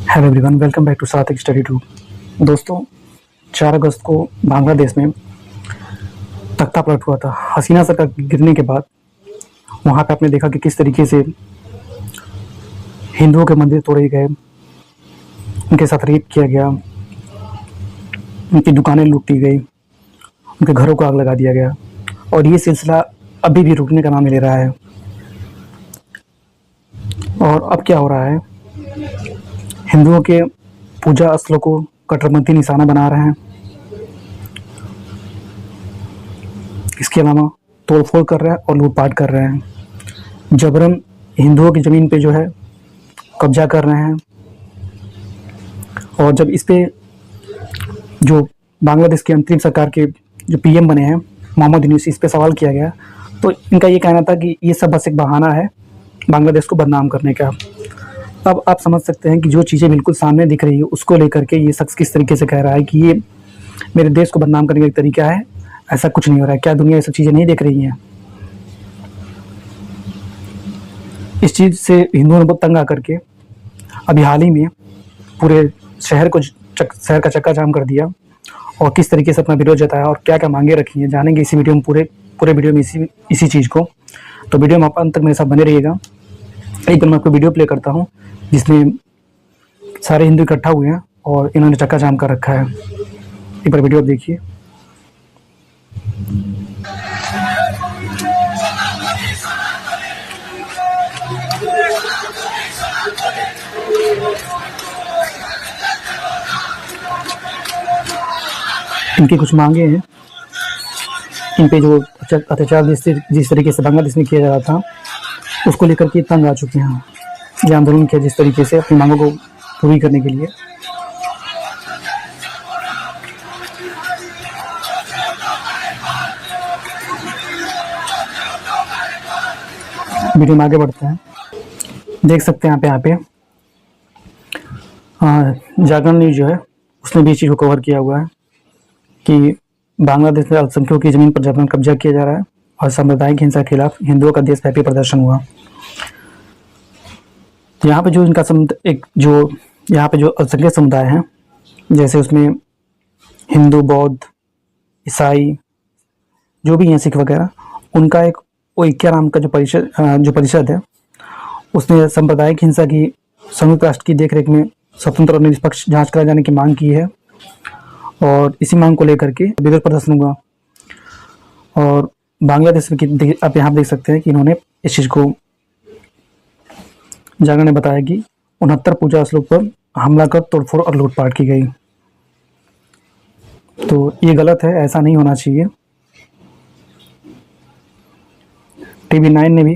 Hello everyone, welcome back to Sarthak study two. दोस्तों, 4 अगस्त को बांग्लादेश में तख्ता पलट हुआ था। हसीना सरकार गिरने के बाद वहाँ पे आपने देखा कि किस तरीके से हिंदुओं के मंदिर तोड़े गए, उनके साथ रेप किया गया, उनकी दुकानें लूटी गई, उनके घरों को आग लगा दिया गया और ये सिलसिला अभी भी रुकने का नाम नहीं ले रहा है। और अब क्या हो रहा है, हिंदुओं के पूजा स्थलों को कट्टरपंथी निशाना बना रहे हैं। इसके अलावा तोड़फोड़ कर रहे हैं और लूटपाट कर रहे हैं। जबरन हिंदुओं की ज़मीन पे जो है कब्जा कर रहे हैं। और जब इस पे जो बांग्लादेश की अंतरिम सरकार के जो पीएम बने हैं मोहम्मद यूनूस, इस पे सवाल किया गया तो इनका ये कहना था कि ये सब बस एक बहाना है बांग्लादेश को बदनाम करने का। अब आप समझ सकते हैं कि जो चीज़ें बिल्कुल सामने दिख रही है उसको लेकर के ये शख्स किस तरीके से कह रहा है कि ये मेरे देश को बदनाम करने का एक तरीका है। ऐसा कुछ नहीं हो रहा है। क्या दुनिया ये सब चीज़ें नहीं देख रही है? इस चीज़ से हिंदुओं ने बहुत तंग आकर के अभी हाल ही में पूरे शहर का चक्का जाम कर दिया और किस तरीके से अपना विरोध जताया और क्या क्या मांगे रखी हैं जानेंगे इसी वीडियो में, पूरे वीडियो में इसी चीज़ को। तो वीडियो में आप अंत तक मेरे साथ बने रहिएगा। एक बार मैं आपको वीडियो प्ले करता हूँ जिसमें सारे हिंदू इकट्ठा हुए हैं और इन्होंने चक्का जाम कर रखा है। एक बार वीडियो आप देखिए। इनकी कुछ मांगे हैं, इन पे जो अत्याचार जिस तरीके से बांग्लादेश में किया जा रहा था उसको लेकर के तंग आ चुके हैं। ये आंदोलन किया जिस तरीके से अपनी मांगों को पूरी करने के लिए। वीडियो में आगे बढ़ते हैं। देख सकते हैं यहाँ पे जागरण न्यूज जो है उसने भी इस चीज़ को कवर किया हुआ है कि बांग्लादेश में अल्पसंख्यकों की ज़मीन पर जबरन कब्जा किया जा रहा है और सांप्रदायिक हिंसा के खिलाफ हिंदुओं का देशव्यापी प्रदर्शन हुआ। यहाँ पे जो इनका यहाँ पे जो अल्पसंख्यक समुदाय हैं, जैसे उसमें हिंदू, बौद्ध, ईसाई जो भी हैं, सिख वगैरह, उनका एक ओइक्या नाम का जो परिषद है उसने सांप्रदायिक हिंसा की संयुक्त राष्ट्र की देखरेख में स्वतंत्र और निष्पक्ष जांच कराए जाने की मांग की है और इसी मांग को लेकर के विरोध प्रदर्शन हुआ। और बांग्लादेश में आप यहाँ देख सकते हैं कि इन्होंने इस चीज़ को, जागरण ने बताया कि 69 पूजा स्थलों पर हमला कर तोड़फोड़ और लूटपाट की गई। तो ये गलत है, ऐसा नहीं होना चाहिए। टीवी 9 ने भी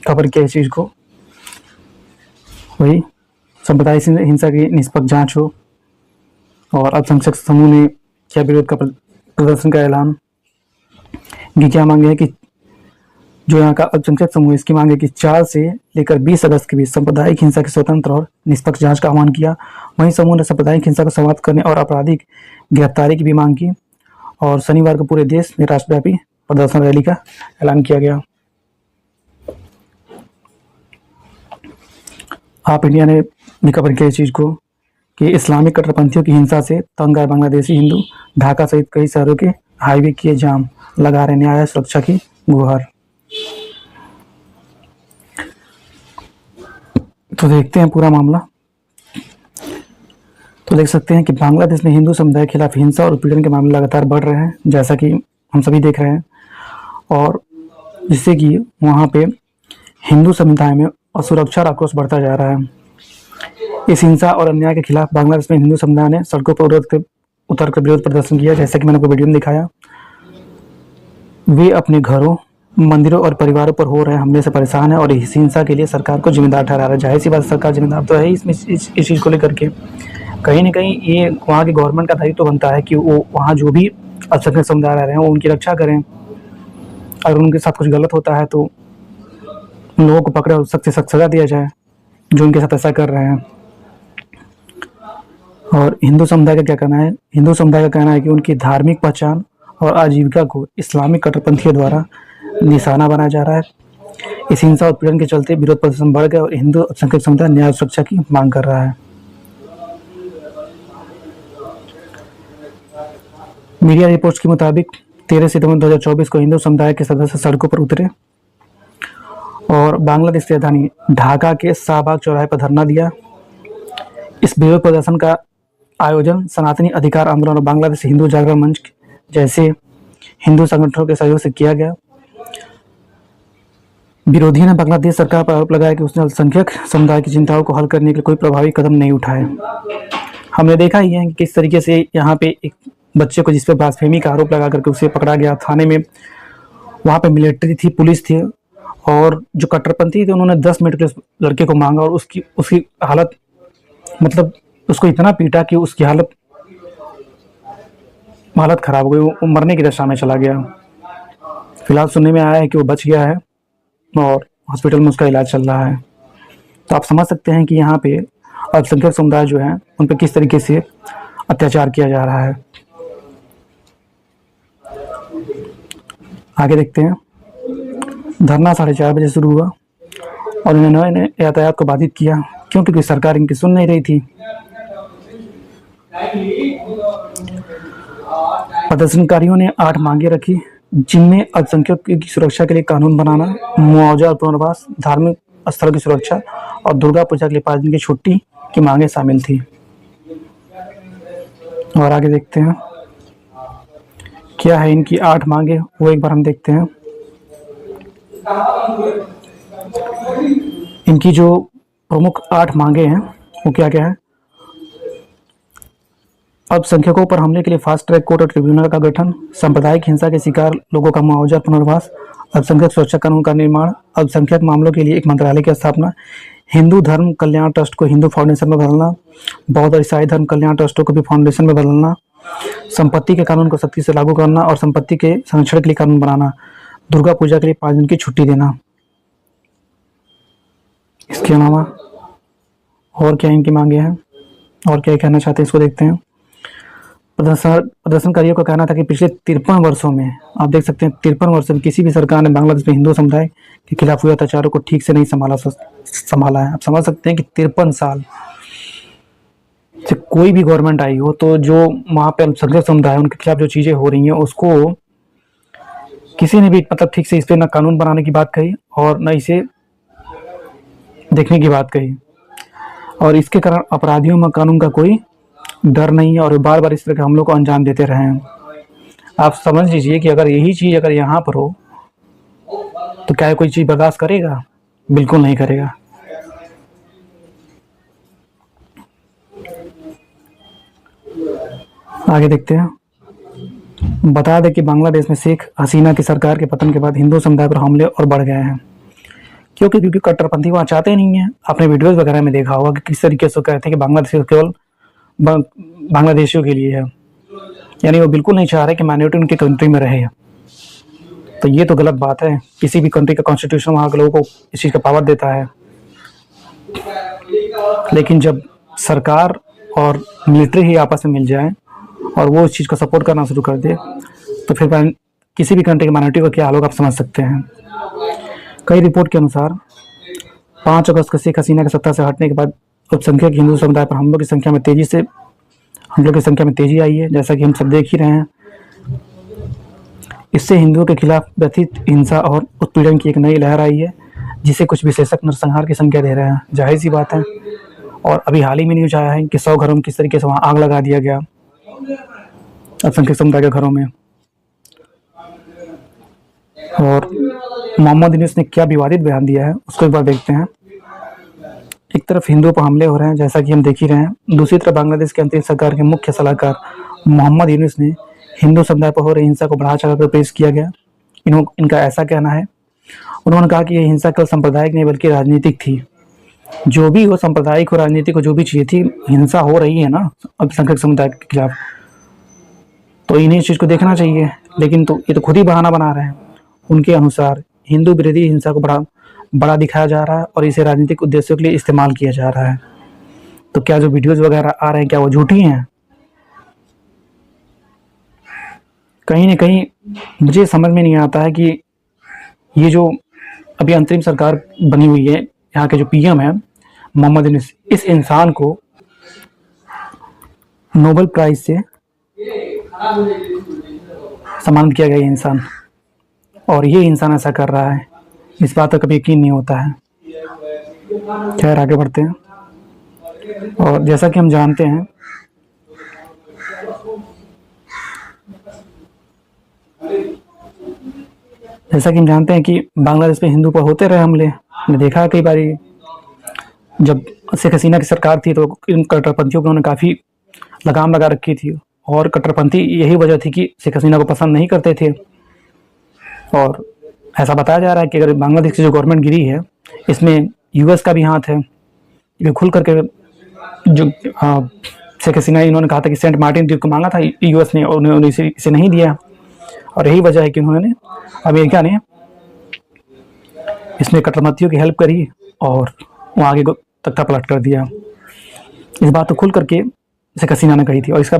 कवर किया इस चीज़ को, वही सांप्रदायिक हिंसा की निष्पक्ष जांच हो। और अल्पसंख्यक समूह ने किया विरोध का प्रदर्शन का ऐलान। ये क्या मांगे है कि जो यहाँ का अल्पसंख्यक समूह है इसकी मांग है कि 4 से लेकर 20 अगस्त के बीच सांप्रदायिक हिंसा की स्वतंत्र और निष्पक्ष जांच का आह्वान किया। वहीं समूह ने सांप्रदायिक हिंसा को समाप्त करने और आपराधिक गिरफ्तारी की भी मांग की। और शनिवार को पूरे देश में राष्ट्रव्यापी प्रदर्शन रैली का ऐलान किया गया। आप इंडिया ने भी कवर किया इस चीज़ को कि इस्लामिक कट्टरपंथियों की हिंसा से तंग आए बांग्लादेशी हिंदू, ढाका सहित कई शहरों के हाईवे किए जाम, लगा रहे न्याय सुरक्षा की गुहार। तो देखते हैं पूरा मामला। तो देख सकते हैं कि बांग्लादेश में हिंदू समुदाय के खिलाफ हिंसा और उत्पीड़न के मामले लगातार बढ़ रहे हैं, जैसा कि हम सभी देख रहे हैं। और जिससे कि वहाँ पे हिंदू समुदाय में असुरक्षा और आक्रोश बढ़ता जा रहा है। इस हिंसा और अन्याय के खिलाफ बांग्लादेश में हिंदू समुदाय ने सड़कों पर उतर कर विरोध प्रदर्शन किया, जैसा कि मैंने आपको वीडियो में दिखाया। वे अपने घरों, मंदिरों और परिवारों पर हो रहे हमले से परेशान है और इस हिंसा के लिए सरकार को जिम्मेदार ठहरा रहा है। जाहिर सी बात, सरकार जिम्मेदार तो है इसमें, इस चीज़ को लेकर के कहीं ना कहीं ये वहाँ की गवर्नमेंट का दायित्व तो बनता है कि वो वहाँ जो भी अल्पसंख्यक समुदाय रह रहे हैं वो उनकी रक्षा करें। अगर उनके साथ कुछ गलत होता है तो उन लोगों को पकड़े और सख्त से सख्त सज़ा दिया जाए जो उनके साथ ऐसा कर रहे हैं। और हिंदू समुदाय का क्या कहना है? हिंदू समुदाय का कहना है कि उनकी धार्मिक पहचान और आजीविका को इस्लामिक कट्टरपंथियों द्वारा निशाना बनाया जा रहा है। इस हिंसा और उत्पीड़न के चलते विरोध प्रदर्शन बढ़ गया और हिंदू अल्पसंख्यक समुदाय न्याय और सुरक्षा की मांग कर रहा है। मीडिया रिपोर्ट्स के मुताबिक 13 सितंबर 2024 को हिंदू समुदाय के सदस्य सड़कों पर उतरे और बांग्लादेश की राजधानी ढाका के शाहबाग चौराहे पर धरना दिया। इस विरोध प्रदर्शन का आयोजन सनातनी अधिकार आंदोलन और बांग्लादेश हिंदू जागरण मंच जैसे हिंदू संगठनों के सहयोग से किया गया। विरोधियों ने बांग्लादेश सरकार पर आरोप लगाया कि उसने अल्पसंख्यक समुदाय की चिंताओं को हल करने के लिए कोई प्रभावी कदम नहीं उठाए। हमने देखा ही है कि किस तरीके से यहाँ पे एक बच्चे को जिस पर ब्लास्फेमी का आरोप लगा करके उसे पकड़ा गया थाने में। वहाँ पे मिलिट्री थी, पुलिस थी और जो कट्टरपंथी थे उन्होंने 10 मिनट के उस लड़के को मांगा और उसकी हालत मतलब उसको इतना पीटा कि उसकी हालत खराब हो गई, वो मरने की दशा में चला गया। फिलहाल सुनने में आया है कि वो बच गया है और हॉस्पिटल में उसका इलाज चल रहा है। तो आप समझ सकते हैं कि यहाँ पे अल्पसंख्यक समुदाय जो है उन पर किस तरीके से अत्याचार किया जा रहा है। आगे देखते हैं। धरना 4:30 बजे शुरू हुआ और इन्होंने यातायात को बाधित किया क्योंकि सरकार इनकी सुन नहीं रही थी। प्रदर्शनकारियों ने 8 मांगे रखी जिनमें अल्पसंख्यकों की सुरक्षा के लिए कानून बनाना, मुआवजा और पुनर्वास, धार्मिक स्थलों की सुरक्षा और दुर्गा पूजा के लिए 5 दिन की छुट्टी की मांगे शामिल थी। और आगे देखते हैं क्या है इनकी 8 मांगे, वो एक बार हम देखते हैं। इनकी जो प्रमुख 8 मांगे हैं वो क्या क्या है। अल्पसंख्यकों पर हमले के लिए फास्ट ट्रैक कोर्ट और ट्रिब्यूनल का गठन, सांप्रदायिक हिंसा के शिकार लोगों का मुआवजा पुनर्वास, अल्पसंख्यक सुरक्षा कानून का निर्माण, अल्पसंख्यक मामलों के लिए एक मंत्रालय की स्थापना, हिंदू धर्म कल्याण ट्रस्ट को हिंदू फाउंडेशन में बदलना, बौद्ध और ईसाई धर्म कल्याण ट्रस्टों को भी फाउंडेशन में बदलना, संपत्ति के कानून को सख्ती से लागू करना और संपत्ति के संरक्षण के लिए कानून बनाना, दुर्गा पूजा के लिए 5 दिन की छुट्टी देना। इसके अलावा और क्या इनकी मांगे हैं और क्या कहना चाहते हैं इसको देखते हैं। प्रदर्शनकारियों का कहना था कि पिछले 53 वर्षों में, आप देख सकते हैं 53 वर्षों में किसी भी सरकार ने बांग्लादेश में हिंदू समुदाय के खिलाफ हुए अत्याचारों को ठीक से नहीं संभाला है। आप समझ सकते हैं कि 53 साल से कोई भी गवर्नमेंट आई हो तो जो वहाँ पे अल्पसंख्यक समुदाय उनके खिलाफ जो चीज़ें हो रही हैं उसको किसी ने भी मतलब ठीक से इस पर न कानून बनाने की बात कही और न इसे देखने की बात कही। और इसके कारण अपराधियों में कानून का कोई डर नहीं है और बार बार इस तरह के हमलों को अंजाम देते रहे हैं। आप समझ लीजिए कि अगर यही चीज़ अगर यहाँ पर हो तो क्या कोई चीज़ बर्दाश्त करेगा? बिल्कुल नहीं करेगा। आगे देखते हैं। बता दें कि बांग्लादेश में शेख हसीना की सरकार के पतन के बाद हिंदू समुदाय पर हमले और बढ़ गए हैं क्योंकि कट्टरपंथी वहाँ चाहते नहीं है। आपने वीडियोस वगैरह में देखा होगा कि किस तरीके से कहते हैं कि बांग्लादेश केवल बांग्लादेशियों के लिए है, यानी वो बिल्कुल नहीं चाह रहे कि माइनॉरिटी उनकी कंट्री में रहे। तो ये तो गलत बात है। किसी भी कंट्री का कॉन्स्टिट्यूशन वहाँ के लोगों को इस चीज़ का पावर देता है, लेकिन जब सरकार और मिलिट्री ही आपस में मिल जाए और वो इस चीज़ को सपोर्ट करना शुरू कर दे तो फिर किसी भी कंट्री की माइनॉरिटी का क्या हाल होगा आप समझ सकते हैं। कई रिपोर्ट के अनुसार 5 अगस्त को शेख हसीना की सत्ता से हटने के बाद अल्पसंख्यक हिंदू समुदाय पर हमलों की संख्या में तेजी आई है, जैसा कि हम सब देख ही रहे हैं। इससे हिंदुओं के खिलाफ व्यथित हिंसा और उत्पीड़न की एक नई लहर आई है जिसे कुछ विशेषज्ञ नरसंहार की संख्या दे रहे हैं। जाहिर सी बात है। और अभी हाल ही में न्यूज आया है कि 100 घरों में किस तरीके से वहाँ आग लगा दिया गया अल्पसंख्यक समुदाय के घरों में। और मोहम्मद यूनुस ने क्या विवादित बयान दिया है उसको एक बार देखते हैं। एक तरफ हिंदुओं पर हमले हो रहे हैं जैसा कि हम देख ही रहे हैं, दूसरी तरफ बांग्लादेश के अंतरिम सरकार के मुख्य सलाहकार मोहम्मद यूनुस ने हिंदू समुदाय पर हो रही हिंसा को बढ़ा चढ़ाकर पेश किया गया। इनका ऐसा कहना है, उन्होंने कहा कि यह हिंसा केवल सांप्रदायिक नहीं बल्कि राजनीतिक थी। जो भी हो, सांप्रदायिक और राजनीतिक को जो भी चाहिए थी, हिंसा हो रही है ना अल्पसंख्यक समुदाय के खिलाफ, तो इन्हें इस चीज़ को देखना चाहिए। लेकिन तो ये तो खुद ही बहाना बना रहे हैं। उनके अनुसार हिंदू विरोधी हिंसा को बड़ा दिखाया जा रहा है और इसे राजनीतिक उद्देश्यों के लिए इस्तेमाल किया जा रहा है। तो क्या जो वीडियोस वगैरह आ रहे हैं क्या वो झूठी हैं? कहीं ना कहीं मुझे समझ में नहीं आता है कि ये जो अभी अंतरिम सरकार बनी हुई है, यहाँ के जो पीएम है मोहम्मद यूनुस, इस इंसान को नोबेल प्राइज से सम्मानित किया गया ये इंसान, और ये इंसान ऐसा कर रहा है, इस बात का कभी यकीन नहीं होता है। खैर आगे बढ़ते हैं। और जैसा कि हम जानते हैं कि बांग्लादेश पे हिंदू पर होते रहे हमले। हमने देखा है कई बारी, जब शेख हसीना की सरकार थी तो इन कट्टरपंथियों पर उन्होंने काफ़ी लगाम लगा रखी थी, और कट्टरपंथी यही वजह थी कि शेख हसीना को पसंद नहीं करते थे। और ऐसा बताया जा रहा है कि अगर बांग्लादेश की जो गवर्नमेंट गिरी है, इसमें यूएस का भी हाथ है। ये खुल करके जो शेख हसीना, इन्होंने कहा था कि सेंट मार्टिन द्वीप को मांगा था यूएस ने, और उन्होंने इसे नहीं दिया, और यही वजह है कि उन्होंने, अमेरिका ने इसमें कट्टरपंथियों की हेल्प करी और वहाँ आगे को तख्ता पलट कर दिया। इस बात को खुल करके शेख हसीना ने कही थी, और इसका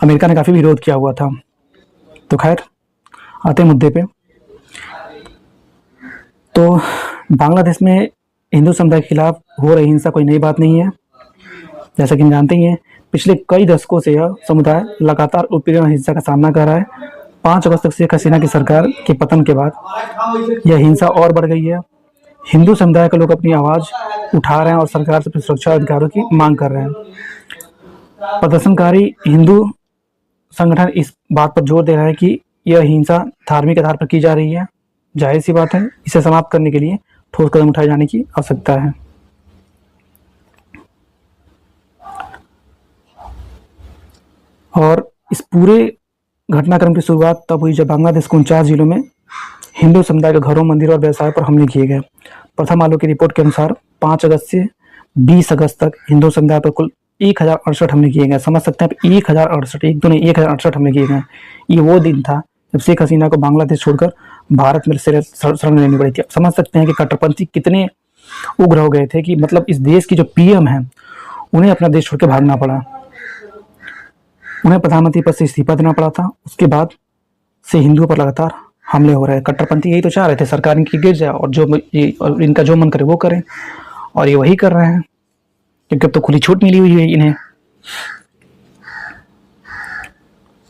अमेरिका ने काफ़ी विरोध किया हुआ था। तो खैर आते हैं मुद्दे पे। तो बांग्लादेश में हिंदू समुदाय के खिलाफ हो रही हिंसा कोई नई बात नहीं है। जैसा कि हम जानते ही हैं, पिछले कई दशकों से यह समुदाय लगातार उत्पीड़न और हिंसा का सामना कर रहा है। 5 अगस्त तक शेख हसीना की सरकार के पतन के बाद यह हिंसा और बढ़ गई है। हिंदू समुदाय के लोग अपनी आवाज़ उठा रहे हैं और सरकार से सुरक्षा अधिकारों की मांग कर रहे हैं। प्रदर्शनकारी हिंदू संगठन इस बात पर जोर दे रहे हैं कि यह हिंसा धार्मिक आधार पर की जा रही है। जाहिर सी बात है, इसे समाप्त करने के लिए ठोस कदम उठाए जाने की आवश्यकता है। और इस पूरे घटनाक्रम की शुरुआत तब हुई जब बांग्लादेश के 49 जिलों में हिंदू समुदाय के घरों, मंदिरों और व्यवसाय पर हमले किए गए। प्रथम आलोक की रिपोर्ट के अनुसार 5 अगस्त से 20 अगस्त तक हिंदू समुदाय पर कुल 1068 हमले किए गए। समझ सकते हैं, 1068, एक दो नहीं 1068 हमले किए गए। ये वो दिन था जब शेख हसीना को बांग्लादेश छोड़कर भारत में शरण लेनी पड़ी थी। अब समझ सकते हैं कि कट्टरपंथी कितने उग्र हो गए थे कि मतलब इस देश की जो पीएम है, उन्हें अपना देश छोड़ के भागना पड़ा, उन्हें प्रधानमंत्री पद से इस्तीफा देना पड़ा था। उसके बाद से हिंदुओं पर लगातार हमले हो रहे हैं। कट्टरपंथी यही तो चाह रहे थे सरकार इनकी गिर जाए और इनका जो मन करे वो करें, और ये वही कर रहे हैं, क्योंकि अब तो खुली छूट मिली हुई है इन्हें।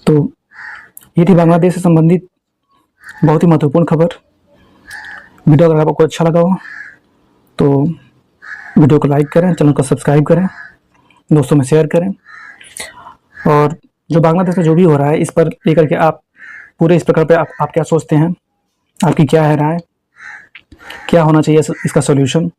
तो ये थी बांग्लादेश से संबंधित बहुत ही महत्वपूर्ण खबर। वीडियो अगर आपको अच्छा लगा हो तो वीडियो को लाइक करें, चैनल को सब्सक्राइब करें, दोस्तों में शेयर करें। और जो बांग्लादेश में जो भी हो रहा है, इस पर लेकर के आप पूरे इस प्रकार पे आप क्या सोचते हैं, आपकी क्या है राय, क्या होना चाहिए इसका सॉल्यूशन।